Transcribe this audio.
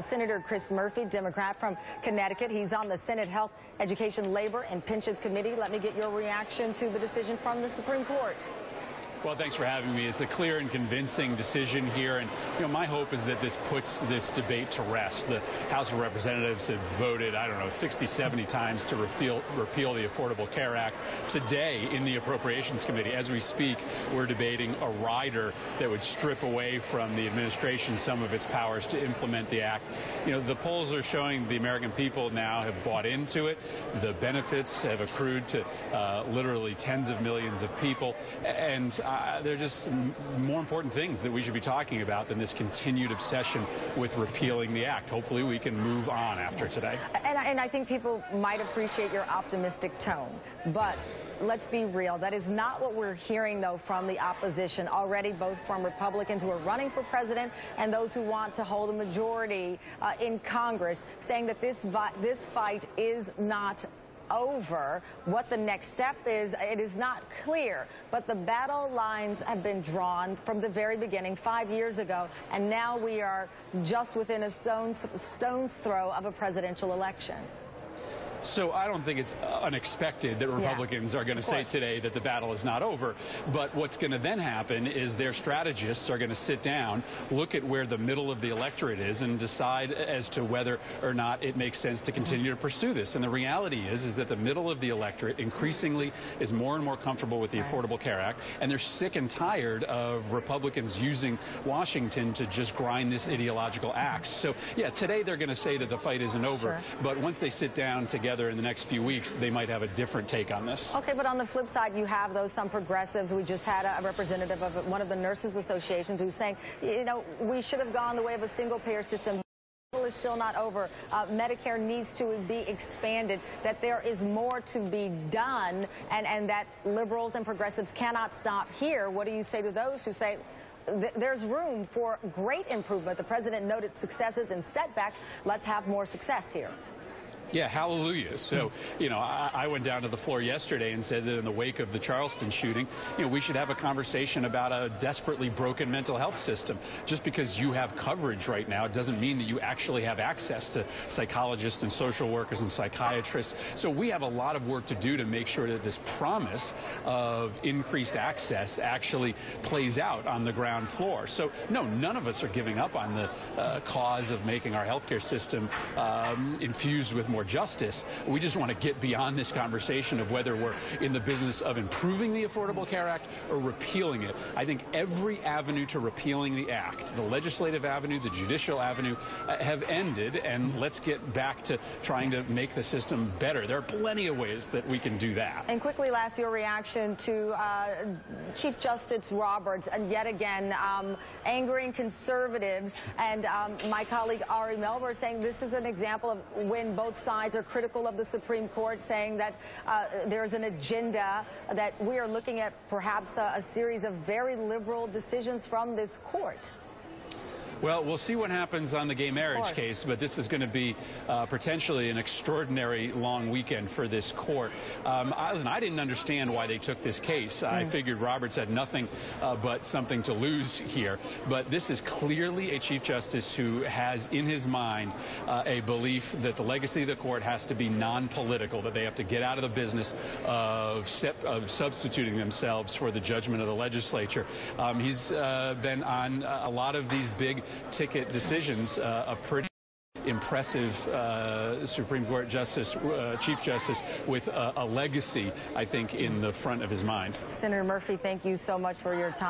Senator Chris Murphy, Democrat from Connecticut. He's on the Senate Health, Education, Labor, and Pensions Committee. Let me get your reaction to the decision from the Supreme Court. Well, thanks for having me. It's a clear and convincing decision here, and my hope is that this puts this debate to rest. The House of Representatives have voted, 60, 70 times to repeal the Affordable Care Act. Today, in the Appropriations Committee, as we speak, we're debating a rider that would strip away from the administration some of its powers to implement the act. The polls are showing the American people now have bought into it. The benefits have accrued to literally tens of millions of people, and there are just more important things that we should be talking about than this continued obsession with repealing the act. Hopefully we can move on after today. And I think people might appreciate your optimistic tone, but let's be real. That is not what we're hearing, though, from the opposition already, both from Republicans who are running for president and those who want to hold a majority in Congress, saying that this fight is not over. What the next step is, it is not clear, but the battle lines have been drawn from the very beginning 5 years ago, and now we are just within a stone's throw of a presidential election. So I don't think it's unexpected that Republicans are going to say today that the battle is not over. But what's going to then happen is their strategists are going to sit down, look at where the middle of the electorate is, and decide as to whether or not it makes sense to continue to pursue this. And the reality is that the middle of the electorate increasingly is more and more comfortable with the Affordable Care Act, and they're sick and tired of Republicans using Washington to just grind this ideological axe. So, yeah, today they're going to say that the fight isn't over, but once they sit down together in the next few weeks, they might have a different take on this. Okay, but on the flip side, you have some progressives. We just had a representative of one of the nurses associations who's saying, we should have gone the way of a single-payer system. Is still not over. Medicare needs to be expanded, that there is more to be done, and that liberals and progressives cannot stop here. What do you say to those who say there's room for great improvement? The president noted successes and setbacks. Let's have more success here. Yeah, hallelujah. So, I went down to the floor yesterday and said that in the wake of the Charleston shooting, we should have a conversation about a desperately broken mental health system. Just because you have coverage right now doesn't mean that you actually have access to psychologists and social workers and psychiatrists. So we have a lot of work to do to make sure that this promise of increased access actually plays out on the ground floor. So, no, none of us are giving up on the cause of making our healthcare system infused with more justice. We just want to get beyond this conversation of whether we're in the business of improving the Affordable Care Act or repealing it. I think every avenue to repealing the act, the legislative avenue, the judicial avenue, have ended, and let's get back to trying to make the system better. There are plenty of ways that we can do that. And quickly, last, your reaction to Chief Justice Roberts, and yet again, angering conservatives, and my colleague Ari Melber saying this is an example of when both sides are critical of the Supreme Court, saying that there's an agenda, that we are looking at perhaps a series of very liberal decisions from this court. Well, we'll see what happens on the gay marriage case, but this is going to be potentially an extraordinary long weekend for this court. I didn't understand why they took this case. I figured Roberts had nothing but something to lose here. But this is clearly a Chief Justice who has in his mind a belief that the legacy of the court has to be non-political, that they have to get out of the business of substituting themselves for the judgment of the legislature. He's been on a lot of these big ticket decisions, a pretty impressive Supreme Court Justice, Chief Justice, with a legacy, I think, in the front of his mind. Senator Murphy, thank you so much for your time.